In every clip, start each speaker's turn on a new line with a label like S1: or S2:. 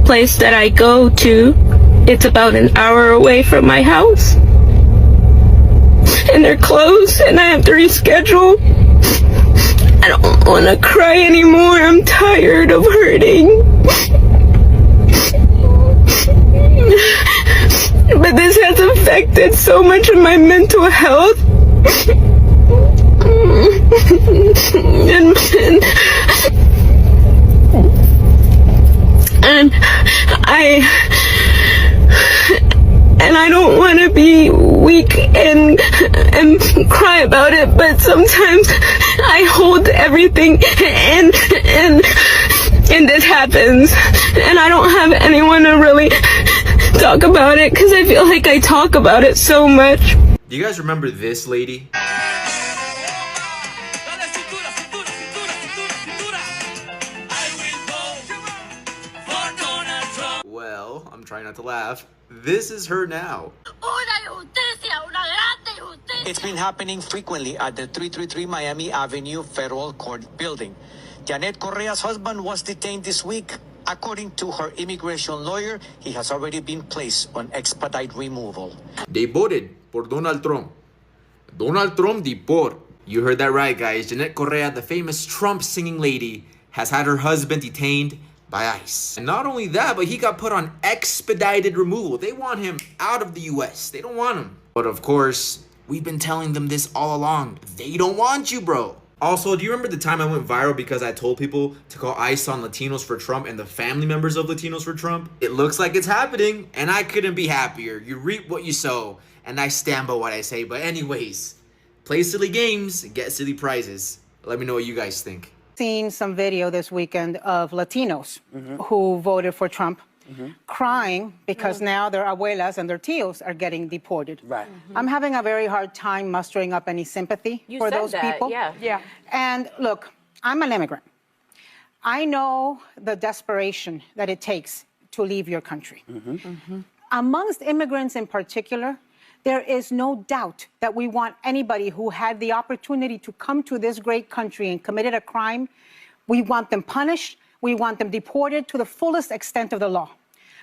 S1: place that I go to, it's about an hour away from my house. And they're closed and I have to reschedule. I don't want to cry anymore. I'm tired of hurting. But this has affected so much of my mental health. And I don't want to be weak and cry about it, but sometimes I hold everything and this happens, and I don't have anyone to really talk about it because I feel like I talk about it so much.
S2: Do you guys remember this lady? Well, I'm trying not to laugh. This is her now.
S3: It's been happening frequently at the 333 Miami Avenue Federal Court building. Janet Correa's husband was detained this week. According to her immigration lawyer, he has already been placed on expedite removal.
S2: They voted por Donald Trump. Donald Trump deport. You heard that right, guys. Janet Correa, the famous Trump singing lady, has had her husband detained by ICE. And not only that, but he got put on expedited removal. They want him out of the US. They don't want him. But of course, we've been telling them this all along. They don't want you, bro. Also, do you remember the time I went viral because I told people to call ICE on Latinos for Trump and the family members of Latinos for Trump? It looks like it's happening, and I couldn't be happier. You reap what you sow, and I stand by what I say. But anyways, play silly games, get silly prizes. Let me know what you guys think.
S4: Seen some video this weekend of Latinos who voted for Trump crying because now their abuelas and their tios are getting deported.
S5: Right.
S4: I'm having a very hard time mustering up any sympathy for those people.
S6: Yeah.
S4: And look, I'm an immigrant. I know the desperation that it takes to leave your country. Amongst immigrants in particular, there is no doubt that we want anybody who had the opportunity to come to this great country and committed a crime, we want them punished, we want them deported to the fullest extent of the law.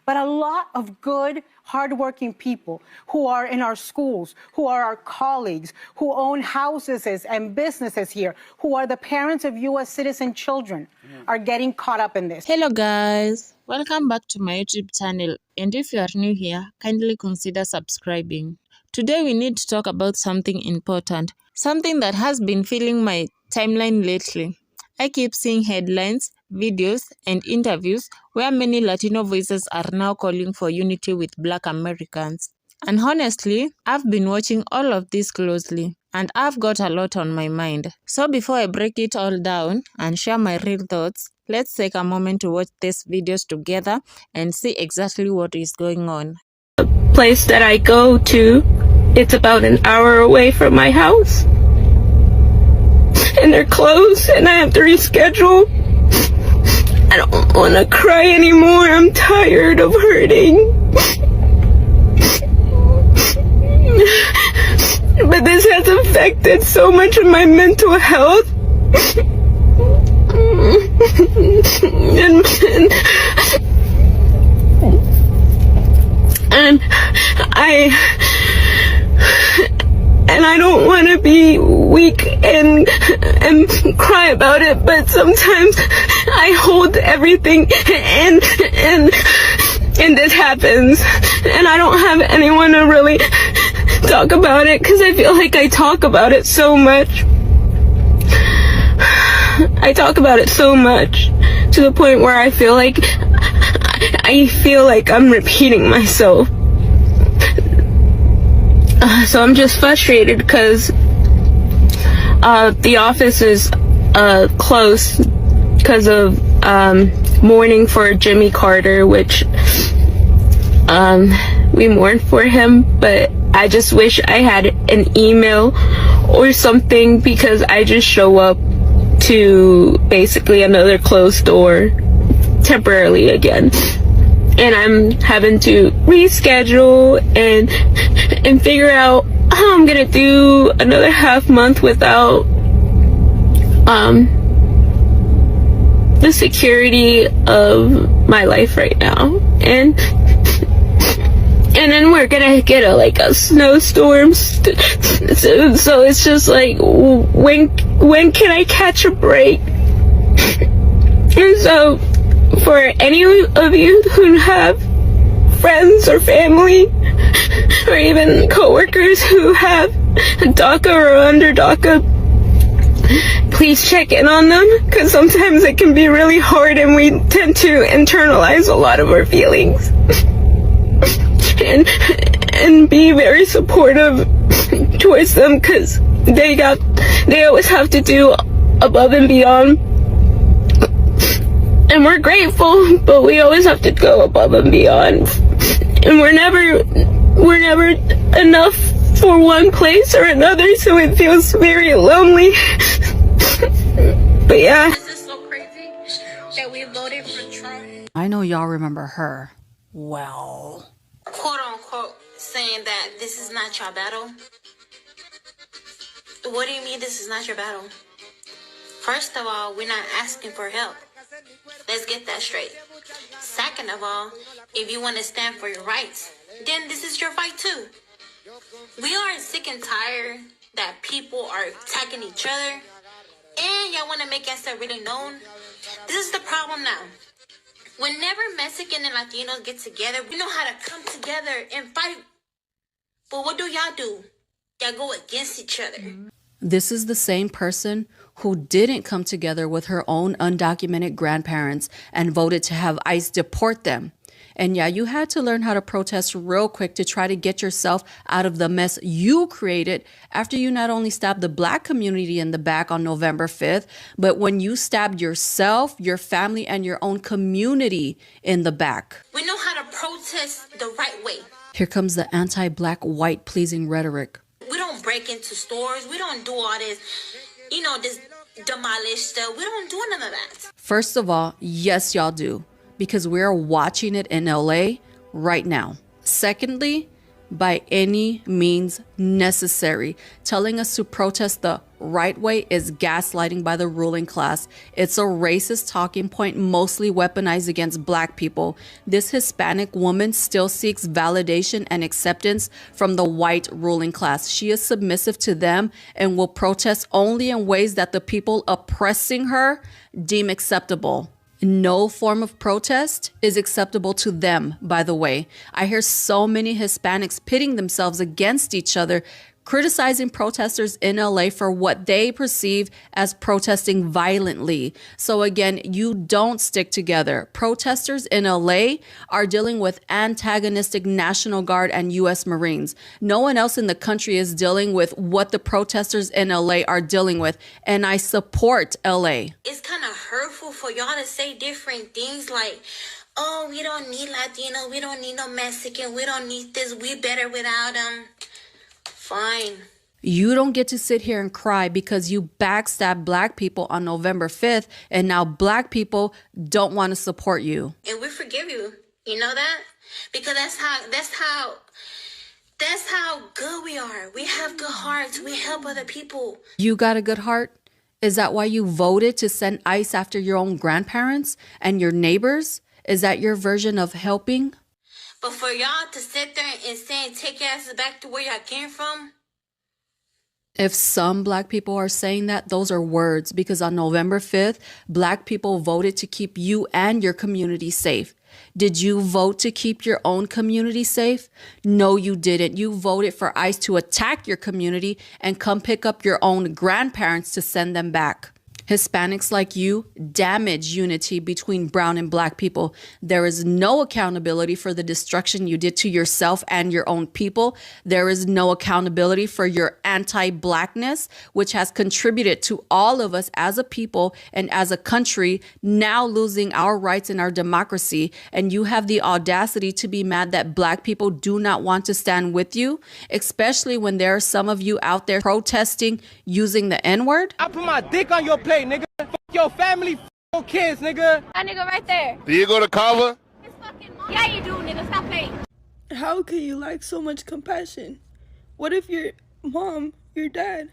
S4: But a lot of good, hardworking people who are in our schools, who are our colleagues, who own houses and businesses here, who are the parents of U.S. citizen children, are getting caught up in this.
S6: Hello guys, welcome back to my YouTube channel, and if you are new here, kindly consider subscribing. Today we need to talk about something important, something that has been filling my timeline lately. I keep seeing headlines, videos, and interviews where many Latino voices are now calling for unity with Black Americans. And honestly, I've been watching all of this closely, and I've got a lot on my mind. So before I break it all down and share my real thoughts, let's take a moment to watch these videos together and see exactly what is going on.
S1: The place that I go to, it's about an hour away from my house. And they're closed and I have to reschedule. I don't want to cry anymore. I'm tired of hurting. But this has affected so much of my mental health. And I don't want to be weak and cry about it, but sometimes I hold everything and this happens, and I don't have anyone to really talk about it because I feel like I talk about it so much. I talk about it so much to the point where I feel like I'm repeating myself. So I'm just frustrated because the office is closed because of mourning for Jimmy Carter, which we mourn for him, but I just wish I had an email or something because I just show up to basically another closed door temporarily again. And I'm having to reschedule and figure out how I'm gonna do another half month without the security of my life right now. And then we're gonna get a snowstorm. So it's just like, when can I catch a break? And so, for any of you who have friends or family, or even coworkers who have DACA or under DACA, please check in on them, because sometimes it can be really hard and we tend to internalize a lot of our feelings. And be very supportive towards them, because they always have to do above and beyond. And we're grateful, but we always have to go above and beyond. And we're never enough for one place or another, so it feels very lonely. But yeah.
S5: This is so crazy that we voted for Trump.
S7: I know y'all remember her well.
S5: Quote unquote saying that this is not your battle. What do you mean this is not your battle? First of all, we're not asking for help. Let's get that straight. Second of all, if you want to stand for your rights, then this is your fight too. We are sick and tired that people are attacking each other, and y'all want to make yourself really known. This is the problem now. Whenever Mexican and Latinos get together, we know how to come together and fight. But what do? Y'all go against each other.
S7: This is the same person who didn't come together with her own undocumented grandparents and voted to have ICE deport them. And yeah, you had to learn how to protest real quick to try to get yourself out of the mess you created after you not only stabbed the Black community in the back on November 5th, but when you stabbed yourself, your family, and your own community in the back.
S5: We know how to protest the right way.
S7: Here comes the anti-Black, white-pleasing rhetoric.
S5: We don't break into stores. We don't do all this, this demolish stuff. We don't do none of that.
S7: First of all, yes, y'all do, because we're watching it in LA right now. Secondly, by any means necessary, telling us to protest the right way is gaslighting by the ruling class. It's a racist talking point mostly weaponized against Black people. This Hispanic woman still seeks validation and acceptance from the white ruling class. She is submissive to them and will protest only in ways that the people oppressing her deem acceptable. No form of protest is acceptable to them, by the way. I hear so many Hispanics pitting themselves against each other, criticizing protesters in LA for what they perceive as protesting violently. So again, you don't stick together. Protesters in LA are dealing with antagonistic National Guard and U.S. Marines. No one else in the country is dealing with what the protesters in LA are dealing with, and I support LA.
S5: It's kind of hurtful for y'all to say different things like, oh, we don't need Latino, we don't need no Mexican, we don't need this, we better without them. Fine.
S7: You don't get to sit here and cry because you backstabbed Black people on November 5th, and now Black people don't want to support you.
S5: And we forgive you. You know that? Because that's how good we are. We have good hearts. We help other people.
S7: You got a good heart? Is that why you voted to send ICE after your own grandparents and your neighbors? Is that your version of helping?
S5: But for y'all to sit there and say, take your asses back to where y'all came from.
S7: If some Black people are saying that, those are words, because on November 5th, Black people voted to keep you and your community safe. Did you vote to keep your own community safe? No, you didn't. You voted for ICE to attack your community and come pick up your own grandparents to send them back. Hispanics like you damage unity between brown and Black people. There is no accountability for the destruction you did to yourself and your own people. There is no accountability for your anti-Blackness, which has contributed to all of us as a people and as a country now losing our rights and our democracy. And you have the audacity to be mad that Black people do not want to stand with you, especially when there are some of you out there protesting using the N-word.
S8: I put my dick on your plate, nigga. Fuck your family, fuck your kids, nigga.
S9: That nigga right there.
S10: Do you go to Kava?
S9: His fucking mom. Yeah, you do, nigga. Stop paying.
S11: How can you lack so much compassion? What if your mom, your dad,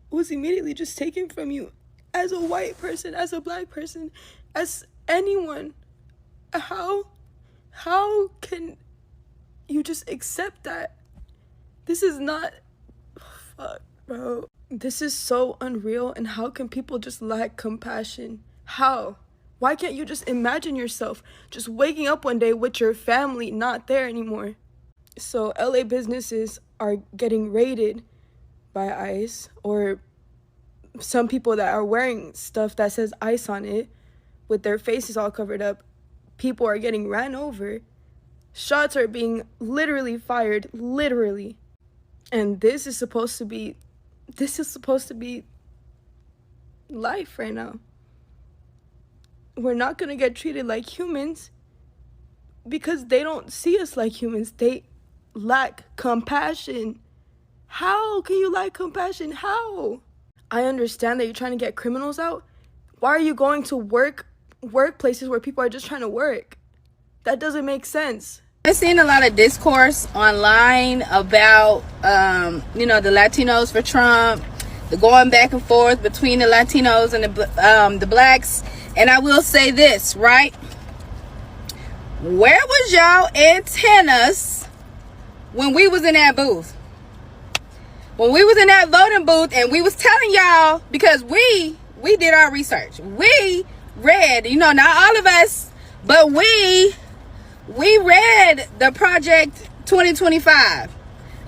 S11: was immediately just taken from you as a white person, as a Black person, as anyone? How can you just accept that? This is not, fuck, bro. This is so unreal, and how can people just lack compassion? How? Why can't you just imagine yourself just waking up one day with your family not there anymore? So LA businesses are getting raided by ICE, or some people that are wearing stuff that says ICE on it with their faces all covered up. People are getting ran over. Shots are being literally fired, literally. And this is supposed to be life right now. We're not gonna get treated like humans because they don't see us like humans. They lack compassion. How can you lack compassion? How? I understand that you're trying to get criminals out. Why are you going to workplaces where people are just trying to work? That doesn't make sense.
S10: I've seen a lot of discourse online about, the Latinos for Trump, the going back and forth between the Latinos and the blacks. And I will say this, right? Where was y'all antennas when we was in that booth? When we was in that voting booth and we was telling y'all, because we did our research. We read, not all of us, but we read the Project 2025.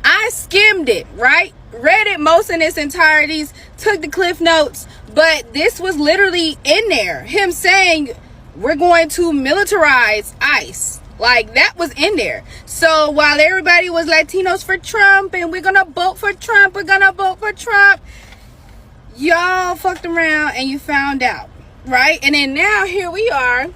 S10: I skimmed it, right? Read it most in its entirety, took the cliff notes, but this was literally in there. Him saying, we're going to militarize ICE. Like, that was in there. So while everybody was Latinos for Trump and we're gonna vote for Trump, y'all fucked around and you found out, right? And then now here we are,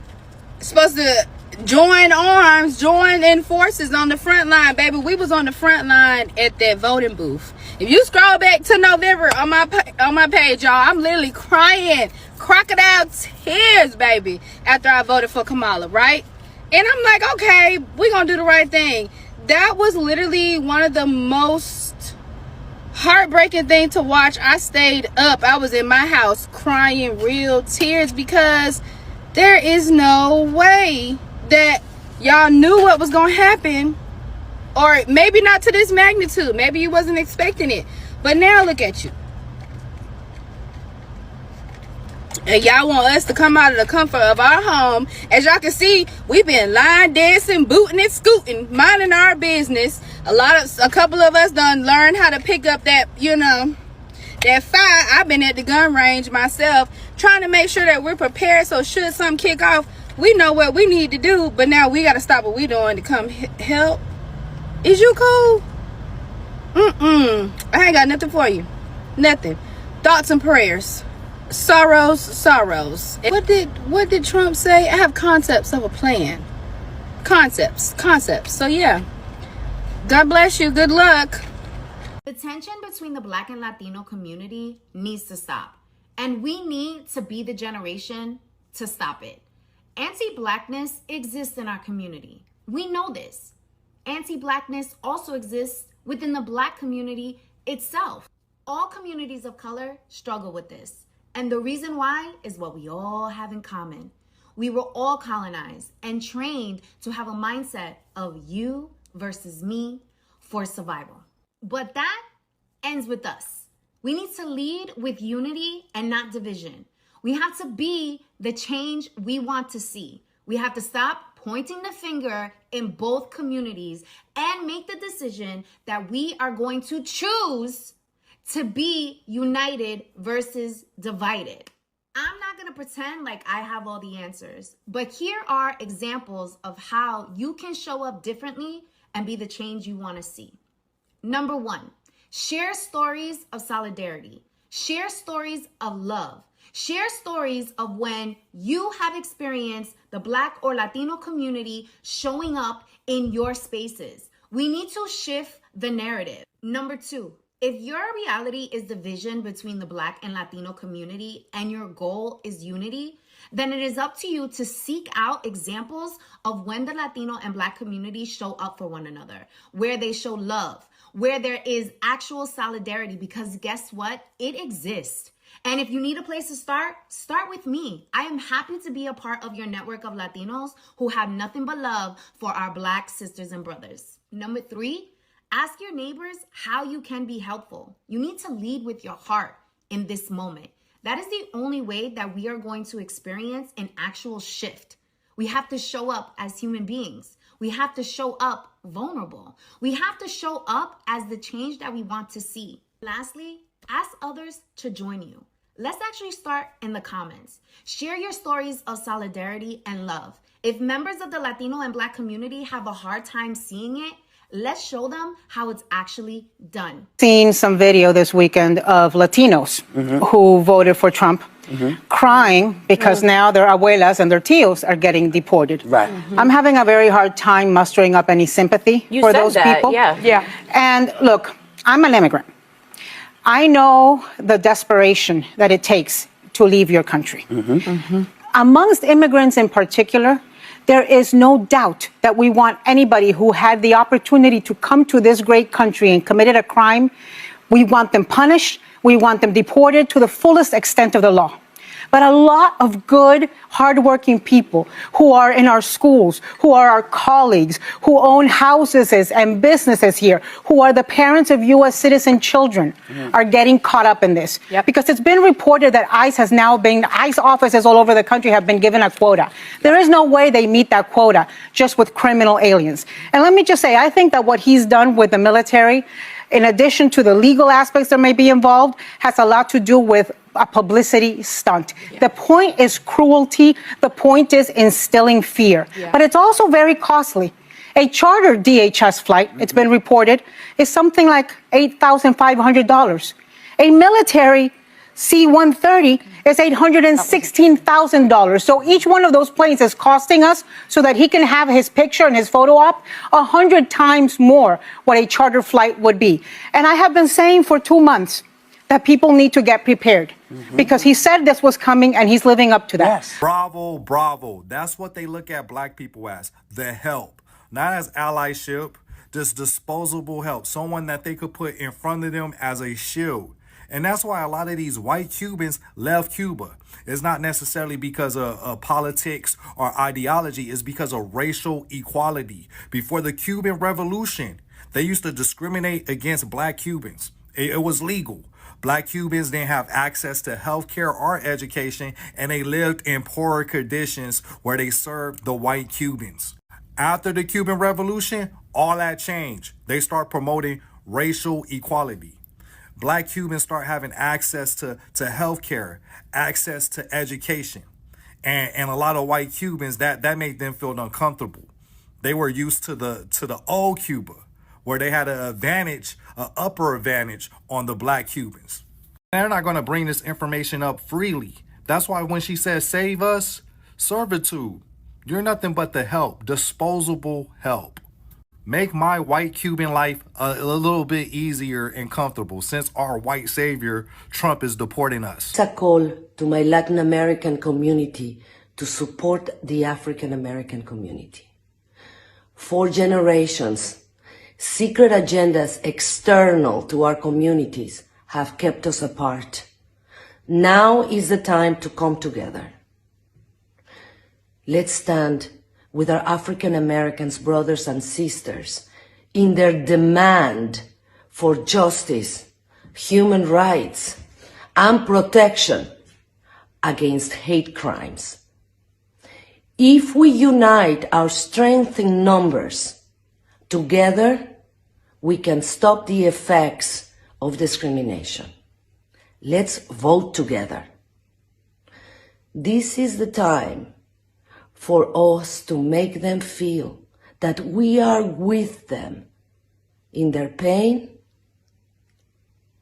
S10: supposed to join arms, join in forces on the front line. Baby, we was on the front line at that voting booth. If you scroll back to November on my page, y'all, I'm literally crying crocodile tears, baby, after I voted for Kamala, right? And I'm like, okay, we're gonna do the right thing. That was literally one of the most heartbreaking things to watch. I stayed up. I was in my house crying real tears because there is no way that y'all knew what was gonna happen, or maybe not to this magnitude. Maybe you wasn't expecting it, but now look at you. And y'all want us to come out of the comfort of our home. As y'all can see, we've been line dancing, booting and scooting, minding our business. A couple of us done learned how to pick up that, that fire. I've been at the gun range myself, trying to make sure that we're prepared. So should something kick off, we know what we need to do. But now we got to stop what we're doing to come help. Is you cool? I ain't got nothing for you. Nothing. Thoughts and prayers. Sorrows. What did Trump say? I have concepts of a plan. Concepts. So yeah. God bless you. Good luck.
S12: The tension between the Black and Latino community needs to stop. And we need to be the generation to stop it. Anti-Blackness exists in our community. We know this. Anti-Blackness also exists within the Black community itself. All communities of color struggle with this. And the reason why is what we all have in common. We were all colonized and trained to have a mindset of you versus me for survival. But that ends with us. We need to lead with unity and not division. We have to be the change we want to see. We have to stop pointing the finger in both communities and make the decision that we are going to choose to be united versus divided. I'm not going to pretend like I have all the answers, but here are examples of how you can show up differently and be the change you want to see. Number 1, share stories of solidarity. Share stories of love. Share stories of when you have experienced the Black or Latino community showing up in your spaces. We need to shift the narrative. Number 2, if your reality is division between the Black and Latino community and your goal is unity, then it is up to you to seek out examples of when the Latino and Black communities show up for one another, where they show love, where there is actual solidarity, because guess what? It exists. And if you need a place to start with me. I am happy to be a part of your network of Latinos who have nothing but love for our Black sisters and brothers. Number 3, ask your neighbors how you can be helpful. You need to lead with your heart in this moment. That is the only way that we are going to experience an actual shift. We have to show up as human beings. We have to show up vulnerable. We have to show up as the change that we want to see. Lastly, ask others to join you. Let's actually start in the comments. Share your stories of solidarity and love. If members of the Latino and Black community have a hard time seeing it, let's show them how it's actually done.
S4: Seen some video this weekend of Latinos who voted for Trump crying because now their abuelas and their tios are getting deported.
S13: Right.
S4: I'm having a very hard time mustering up any sympathy for those people.
S13: Yeah.
S4: And look, I'm an immigrant. I know the desperation that it takes to leave your country. Amongst immigrants in particular, there is no doubt that we want anybody who had the opportunity to come to this great country and committed a crime, we want them punished, we want them deported to the fullest extent of the law. But a lot of good, hardworking people who are in our schools, who are our colleagues, who own houses and businesses here, who are the parents of U.S. citizen children, are getting caught up in this. Because it's been reported that ICE offices all over the country have been given a quota. There is no way they meet that quota just with criminal aliens. And let me just say, I think that what he's done with the military, in addition to the legal aspects that may be involved, has a lot to do with a publicity stunt. The point is cruelty. The point is instilling fear. But it's also very costly. A charter DHS flight, it's been reported, is something like $8,500. A military C-130 is $816,000. So each one of those planes is costing us, so that he can have his picture and his photo op, 100 times more what a charter flight would be. And I have been saying for 2 months that people need to get prepared, because he said this was coming and he's living up to that.
S14: Bravo, bravo. That's what they look at Black people as, the help. Not as allyship, just disposable help. Someone that they could put in front of them as a shield. And that's why a lot of these white Cubans left Cuba. It's not necessarily because of politics or ideology. It's because of racial equality. Before the Cuban Revolution, they used to discriminate against Black Cubans. It was legal. Black Cubans didn't have access to healthcare or education, and they lived in poorer conditions where they served the white Cubans. After the Cuban Revolution, all that changed. They start promoting racial equality. Black Cubans start having access to healthcare, access to education. And a lot of white Cubans, that made them feel uncomfortable. They were used to the old Cuba, where they had an upper advantage on the Black Cubans. They're not going to bring this information up freely. That's why when she says save us, servitude, you're nothing but the help, disposable help. Make my white Cuban life a little bit easier and comfortable, since our white savior, Trump, is deporting us.
S15: It's a call to my Latin American community to support the African American community. For generations, secret agendas external to our communities have kept us apart. Now is the time to come together. Let's stand with our African Americans brothers and sisters in their demand for justice, human rights, and protection against hate crimes. If we unite our strength in numbers, together we can stop the effects of discrimination. Let's vote together. This is the time for us to make them feel that we are with them in their pain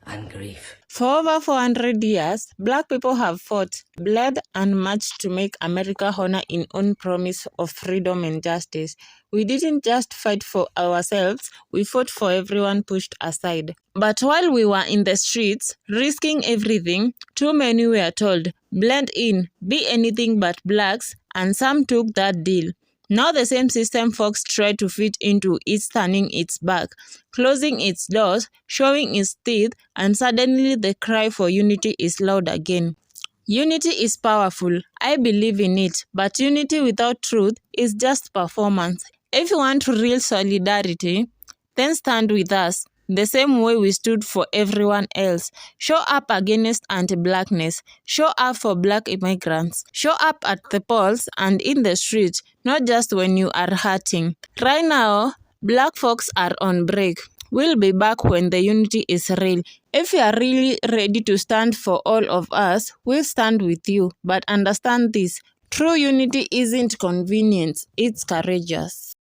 S15: and grief.
S6: For over 400 years, Black people have fought, bled, and marched to make America honor its own promise of freedom and justice. We didn't just fight for ourselves, we fought for everyone pushed aside. But while we were in the streets, risking everything, too many were told, blend in, be anything but Blacks, and some took that deal. Now the same system folks try to fit into is turning its back, closing its doors, showing its teeth, and suddenly the cry for unity is loud again. Unity is powerful, I believe in it, but unity without truth is just performance. If you want real solidarity, then stand with us, the same way we stood for everyone else. Show up against anti-blackness, show up for black immigrants, show up at the polls and in the streets, not just when you are hurting. Right now, black folks are on break. We'll be back when the unity is real. If you are really ready to stand for all of us, we'll stand with you. But understand this, true unity isn't convenience, it's courageous.